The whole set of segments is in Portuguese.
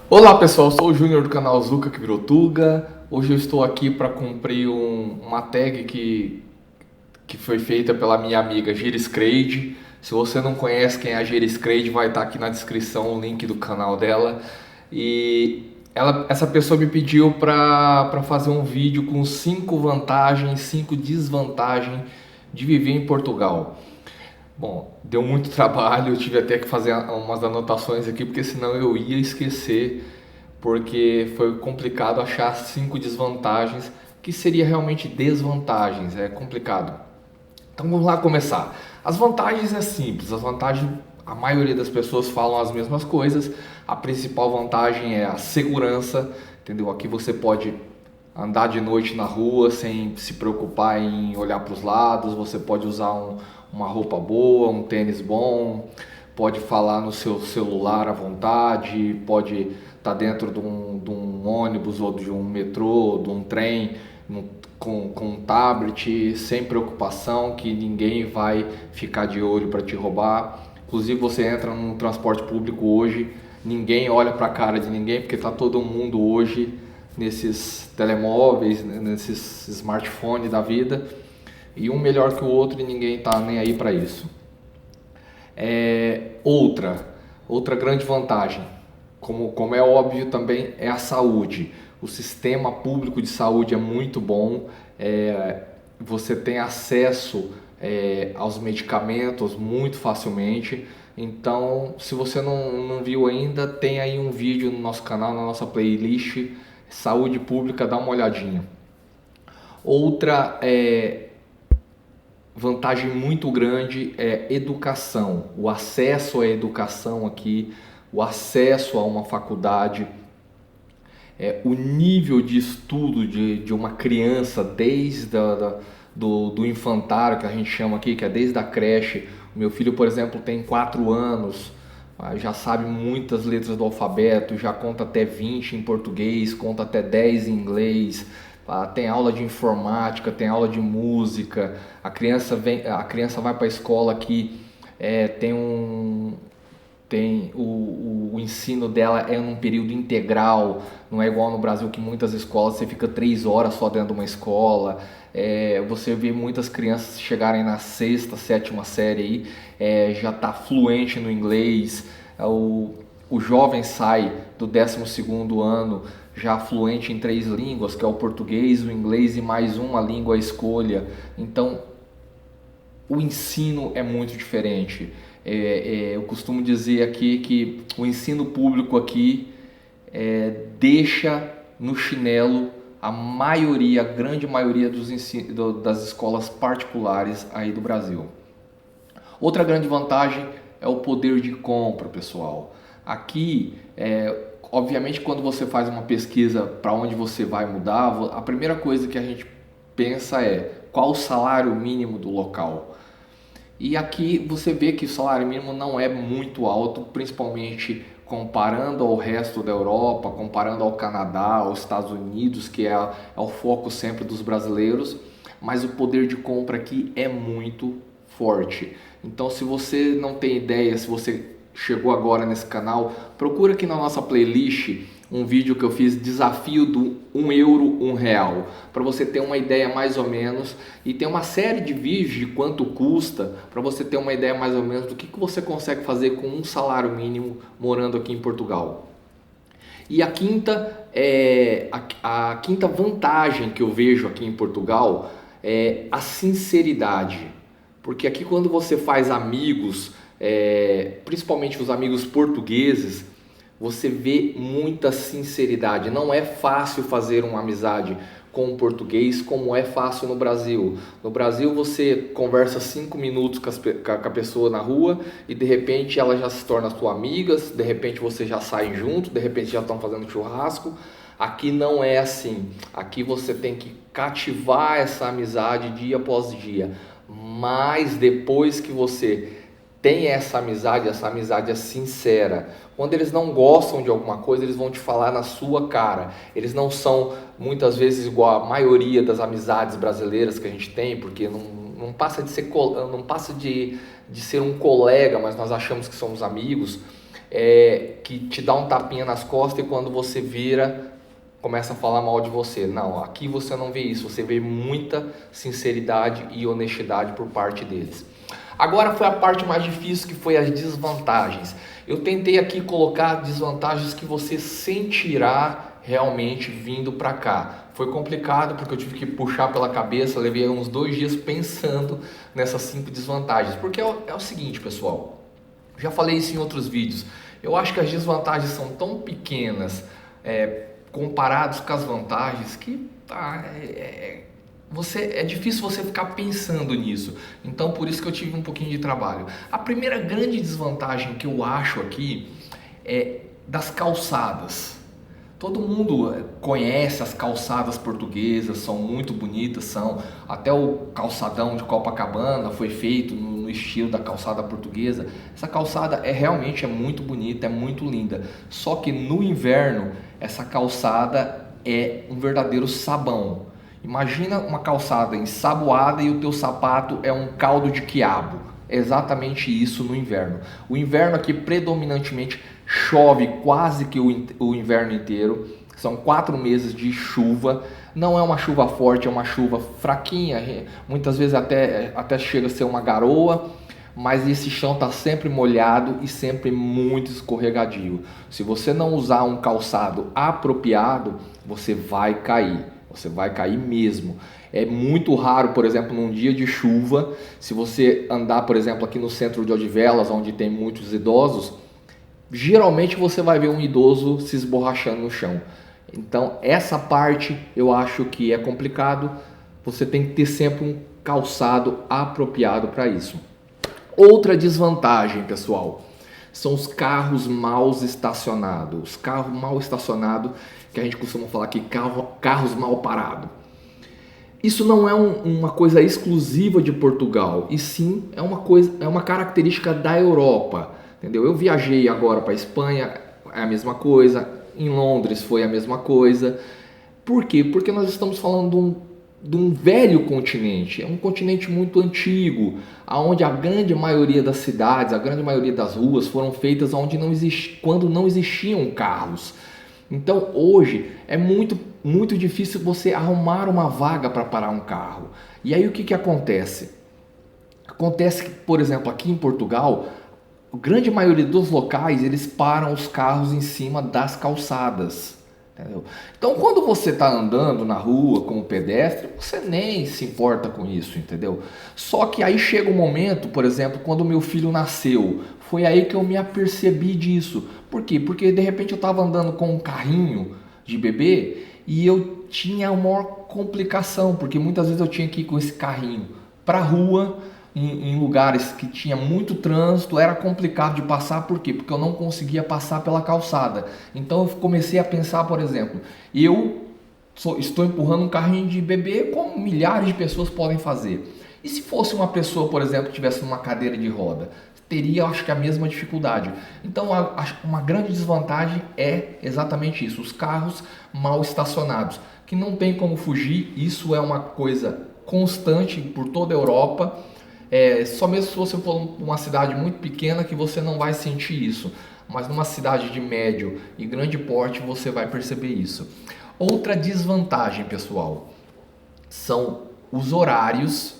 Olá pessoal, sou o Júnior do canal Zuca que virou Tuga. Hoje eu estou aqui para cumprir uma tag que foi feita pela minha amiga Giris Creide. Se você não conhece quem é a Giris Creide, vai estar aqui na descrição o link do canal dela. Essa pessoa me pediu para fazer um vídeo com 5 vantagens, 5 desvantagens de viver em Portugal. Bom, deu muito trabalho, eu tive até que fazer umas anotações aqui, porque senão eu ia esquecer, porque foi complicado achar 5 desvantagens, que seria realmente desvantagens, é complicado. Então vamos lá começar. As vantagens é simples, as vantagens, a maioria das pessoas falam as mesmas coisas. A principal vantagem é a segurança, entendeu? Aqui você pode andar de noite na rua sem se preocupar em olhar para os lados, você pode usar uma roupa boa, um tênis bom, pode falar no seu celular à vontade, pode estar dentro de um ônibus ou de um metrô, de um trem, com um tablet, sem preocupação que ninguém vai ficar de olho para te roubar. Inclusive você entra num transporte público hoje, ninguém olha para a cara de ninguém, porque está todo mundo hoje nesses telemóveis, nesses smartphones da vida, e um melhor que o outro e ninguém está nem aí para isso. Outra grande vantagem, como é óbvio também, é a saúde. O sistema público de saúde é muito bom, você tem acesso aos medicamentos muito facilmente. Então, se você não viu ainda, tem aí um vídeo no nosso canal, na nossa playlist Saúde Pública, dá uma olhadinha. Outra vantagem muito grande é educação, o acesso à educação aqui, o acesso a uma faculdade, o nível de estudo de uma criança desde do infantário, que a gente chama aqui, que é desde a creche. O meu filho, por exemplo, tem 4 anos, já sabe muitas letras do alfabeto, já conta até 20 em português, conta até 10 em inglês, tem aula de informática, tem aula de música. A criança vai para a escola aqui, tem o ensino dela é num período integral, não é igual no Brasil que muitas escolas você fica 3 horas só dentro de uma escola. Você vê muitas crianças chegarem na sexta, sétima série aí, já está fluente no inglês. O jovem sai do 12º ano já fluente em 3 línguas, que é o português, o inglês e mais uma língua à escolha. Então o ensino é muito diferente. Eu costumo dizer aqui que o ensino público aqui deixa no chinelo a grande maioria das escolas particulares aí do Brasil. Outra grande vantagem é o poder de compra, pessoal. Aqui, obviamente, quando você faz uma pesquisa para onde você vai mudar, a primeira coisa que a gente pensa é qual o salário mínimo do local. E aqui você vê que o salário mínimo não é muito alto, principalmente comparando ao resto da Europa, comparando ao Canadá, aos Estados Unidos, que é o foco sempre dos brasileiros, mas o poder de compra aqui é muito forte. Então, se você não tem ideia, se você chegou agora nesse canal, procura aqui na nossa playlist um vídeo que eu fiz, desafio do 1 euro, 1 real, para você ter uma ideia mais ou menos, e tem uma série de vídeos de quanto custa, para você ter uma ideia mais ou menos do que você consegue fazer com um salário mínimo morando aqui em Portugal. E a quinta vantagem que eu vejo aqui em Portugal é a sinceridade, porque aqui quando você faz amigos, principalmente os amigos portugueses, você vê muita sinceridade. Não é fácil fazer uma amizade com o português como é fácil no Brasil. No Brasil você conversa 5 minutos com a pessoa na rua e de repente ela já se torna sua amiga, de repente você já sai junto, de repente já estão fazendo churrasco. Aqui não é assim. Aqui você tem que cativar essa amizade dia após dia. Mas depois que você tem essa amizade é sincera. Quando eles não gostam de alguma coisa, eles vão te falar na sua cara. Eles não são muitas vezes igual a maioria das amizades brasileiras que a gente tem, porque não passa de ser um colega, mas nós achamos que somos amigos. que te dá um tapinha nas costas e quando você vira, começa a falar mal de você. Não, aqui você não vê isso, você vê muita sinceridade e honestidade por parte deles. Agora foi a parte mais difícil, que foi as desvantagens. Eu tentei aqui colocar desvantagens que você sentirá realmente vindo para cá. Foi complicado porque eu tive que puxar pela cabeça, levei uns 2 dias pensando nessas 5 desvantagens. Porque é o seguinte, pessoal, já falei isso em outros vídeos, eu acho que as desvantagens são tão pequenas comparados com as vantagens que é difícil você ficar pensando nisso. Então por isso que eu tive um pouquinho de trabalho. A primeira grande desvantagem que eu acho aqui é das calçadas. Todo mundo conhece as calçadas portuguesas, são muito bonitas, são. Até o calçadão de Copacabana foi feito no estilo da calçada portuguesa. Essa calçada realmente muito bonita, é muito linda. Só que no inverno essa calçada é um verdadeiro sabão. Imagina uma calçada ensaboada e o teu sapato é um caldo de quiabo. É exatamente isso no inverno. O inverno aqui predominantemente chove quase que o inverno inteiro. São 4 meses de chuva. Não é uma chuva forte, é uma chuva fraquinha. Muitas vezes até chega a ser uma garoa. Mas esse chão está sempre molhado e sempre muito escorregadio. Se você não usar um calçado apropriado, você vai cair. Você vai cair mesmo. É muito raro, por exemplo, num dia de chuva, se você andar, por exemplo, aqui no centro de Odivelas, onde tem muitos idosos, geralmente você vai ver um idoso se esborrachando no chão. Então, essa parte eu acho que é complicado. Você tem que ter sempre um calçado apropriado para isso. Outra desvantagem, pessoal, são os carros mal estacionados. Os carros mal estacionados, que a gente costuma falar aqui, carros mal parados. Isso não é uma coisa exclusiva de Portugal, e sim é uma característica da Europa, entendeu? Eu viajei agora para a Espanha, é a mesma coisa, em Londres foi a mesma coisa. Por quê? Porque nós estamos falando de um velho continente, é um continente muito antigo, onde a grande maioria das cidades, a grande maioria das ruas foram feitas quando não existiam carros. Então hoje é muito difícil você arrumar uma vaga para parar um carro. E aí o que acontece? Acontece que, por exemplo, aqui em Portugal, a grande maioria dos locais eles param os carros em cima das calçadas. Entendeu? Então quando você está andando na rua como pedestre, você nem se importa com isso, entendeu? Só que aí chega um momento, por exemplo, quando meu filho nasceu, foi aí que eu me apercebi disso. Por quê? Porque de repente eu estava andando com um carrinho de bebê e eu tinha uma complicação, porque muitas vezes eu tinha que ir com esse carrinho para a rua, em lugares que tinha muito trânsito, era complicado de passar. Por quê? Porque eu não conseguia passar pela calçada. Então eu comecei a pensar, por exemplo, estou empurrando um carrinho de bebê como milhares de pessoas podem fazer. E se fosse uma pessoa, por exemplo, que estivesse numa cadeira de roda? Teria, acho que, a mesma dificuldade. Então, uma grande desvantagem é exatamente isso, os carros mal estacionados, que não tem como fugir. Isso é uma coisa constante por toda a Europa. Só mesmo se você for uma cidade muito pequena que você não vai sentir isso, mas numa cidade de médio e grande porte você vai perceber isso. Outra desvantagem, pessoal, são os horários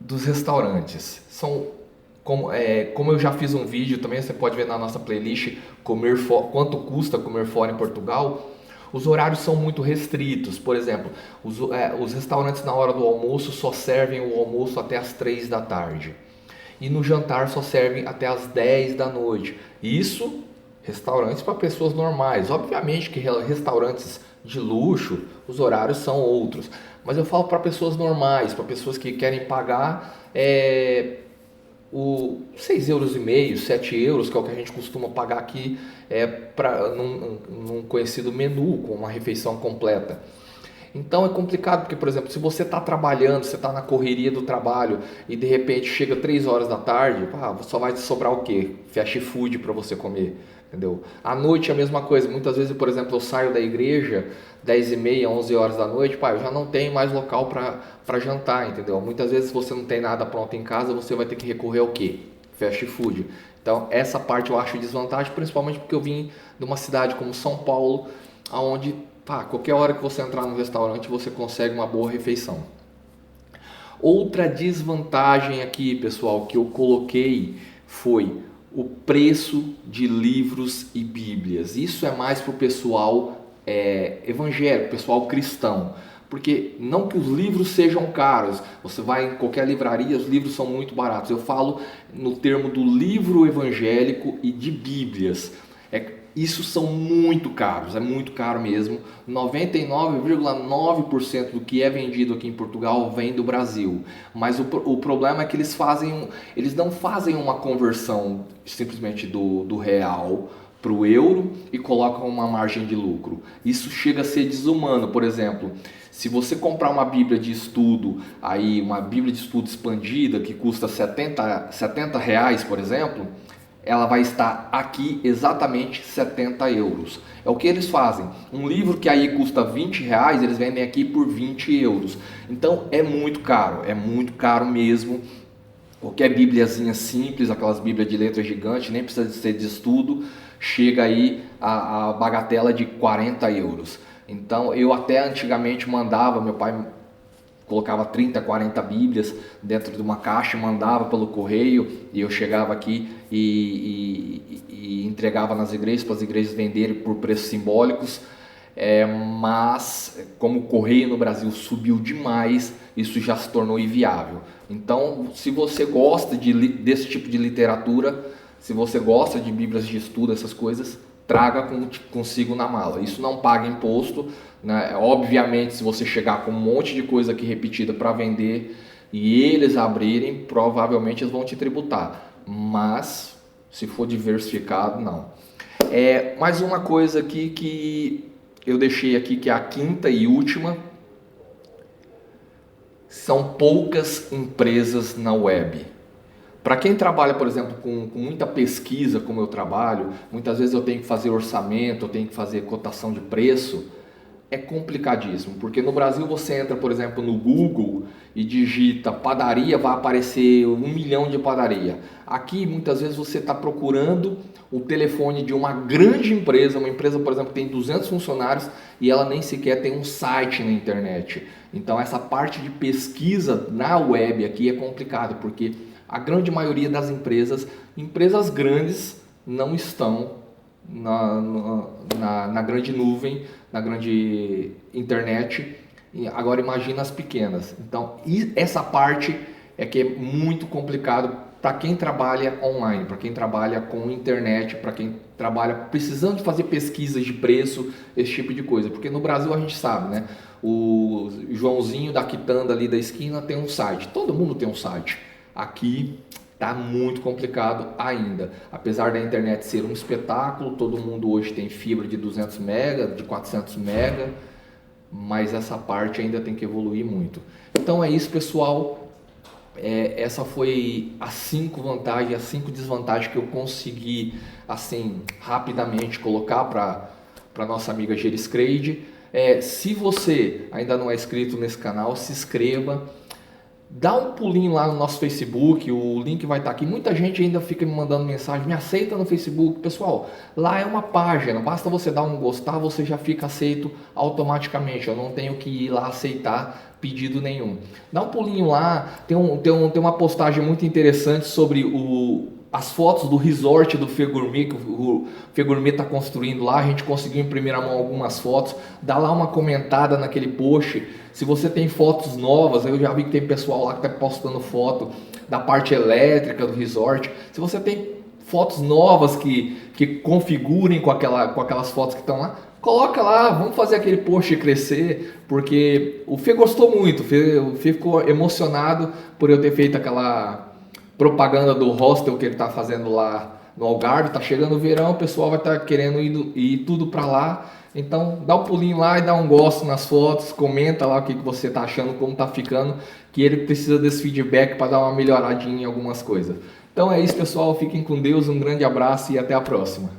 dos restaurantes. Como eu já fiz um vídeo também, você pode ver na nossa playlist quanto custa comer fora em Portugal. Os horários são muito restritos. Por exemplo, os restaurantes na hora do almoço só servem o almoço até as 3 da tarde. E no jantar só servem até as 10 da noite. Isso, restaurantes para pessoas normais. Obviamente que restaurantes de luxo, os horários são outros. Mas eu falo para pessoas normais, para pessoas que querem pagar 6,5 €, 7 euros, que é o que a gente costuma pagar aqui num conhecido menu, com uma refeição completa. Então é complicado, porque, por exemplo, se você está trabalhando, você está na correria do trabalho e de repente chega 3 horas da tarde, só vai sobrar o quê? Fast food para você comer, entendeu? À noite é a mesma coisa. Muitas vezes, por exemplo, eu saio da igreja 10h30, 11 horas da noite, eu já não tenho mais local para jantar, entendeu? Muitas vezes, se você não tem nada pronto em casa, você vai ter que recorrer ao quê? fast food. Então essa parte eu acho desvantagem, principalmente porque eu vim de uma cidade como São Paulo, onde qualquer hora que você entrar no restaurante você consegue uma boa refeição. Outra desvantagem aqui, pessoal, que eu coloquei foi o preço de livros e bíblias. Isso é mais para o pessoal evangélico, pessoal cristão. Porque não que os livros sejam caros, você vai em qualquer livraria, os livros são muito baratos. Eu falo no termo do livro evangélico e de bíblias. Isso são muito caros, é muito caro mesmo. 99,9% do que é vendido aqui em Portugal vem do Brasil. Mas o problema é que eles não fazem uma conversão simplesmente do real para o euro e colocam uma margem de lucro. Isso chega a ser desumano. Por exemplo, se você comprar uma Bíblia de estudo, aí uma Bíblia de estudo expandida que custa R$70, por exemplo, ela vai estar aqui exatamente 70 euros. É o que eles fazem. Um livro que aí custa R$20, eles vendem aqui por 20 euros. Então é muito caro mesmo. Qualquer bíbliazinha simples, aquelas bíblias de letra gigante, nem precisa ser de estudo, chega aí a bagatela de 40 euros. Então eu até antigamente mandava, meu pai colocava 30, 40 bíblias dentro de uma caixa, mandava pelo correio e eu chegava aqui e entregava nas igrejas para as igrejas venderem por preços simbólicos. Mas como o correio no Brasil subiu demais, isso já se tornou inviável. Então, se você gosta desse tipo de literatura, se você gosta de bíblias de estudo, essas coisas, traga consigo na mala. Isso não paga imposto, né? Obviamente, se você chegar com um monte de coisa aqui repetida para vender e eles abrirem, provavelmente eles vão te tributar. Mas, se for diversificado, não. Mais uma coisa aqui que eu deixei aqui, que é a quinta e última. São poucas empresas na web. Para quem trabalha, por exemplo, com muita pesquisa, como eu trabalho, muitas vezes eu tenho que fazer orçamento, eu tenho que fazer cotação de preço, é complicadíssimo, porque no Brasil você entra, por exemplo, no Google e digita padaria, vai aparecer 1 milhão de padaria. Aqui, muitas vezes, você está procurando o telefone de uma grande empresa, uma empresa, por exemplo, que tem 200 funcionários e ela nem sequer tem um site na internet. Então, essa parte de pesquisa na web aqui é complicado, porque a grande maioria das empresas grandes, não estão na grande nuvem, na grande internet. Agora imagina as pequenas. Então essa parte é que é muito complicado para quem trabalha online, para quem trabalha com internet, para quem trabalha precisando de fazer pesquisas de preço, esse tipo de coisa. Porque no Brasil a gente sabe, né? O Joãozinho da quitanda ali da esquina tem um site, todo mundo tem um site. Aqui tá muito complicado ainda, apesar da internet ser um espetáculo, todo mundo hoje tem fibra de 200 mega, de 400 mega, mas essa parte ainda tem que evoluir muito. Então é isso, pessoal, essa foi as 5 vantagens, as 5 desvantagens que eu consegui assim rapidamente colocar para nossa amiga Geriscreide. Se você ainda não é inscrito nesse canal, se inscreva. Dá um pulinho lá no nosso Facebook, o link vai estar aqui. Muita gente ainda fica me mandando mensagem, me aceita no Facebook. Pessoal, lá é uma página, basta você dar um gostar, você já fica aceito automaticamente. Eu não tenho que ir lá aceitar pedido nenhum. Dá um pulinho lá, tem uma postagem muito interessante sobre as fotos do resort do Fê Gourmet, que o Fê Gourmet está construindo lá. A gente conseguiu em primeira mão algumas fotos. Dá lá uma comentada naquele post. Se você tem fotos novas, eu já vi que tem pessoal lá que está postando foto da parte elétrica do resort. Se você tem fotos novas que configurem com aquelas fotos que estão lá, coloca lá, vamos fazer aquele post crescer, porque o Fê gostou muito, o Fê ficou emocionado por eu ter feito aquela propaganda do hostel que ele está fazendo lá no Algarve. Tá chegando o verão, o pessoal vai estar querendo ir tudo para lá. Então dá um pulinho lá e dá um gosto nas fotos, comenta lá o que você está achando, como está ficando, que ele precisa desse feedback para dar uma melhoradinha em algumas coisas. Então é isso, pessoal, fiquem com Deus, um grande abraço e até a próxima.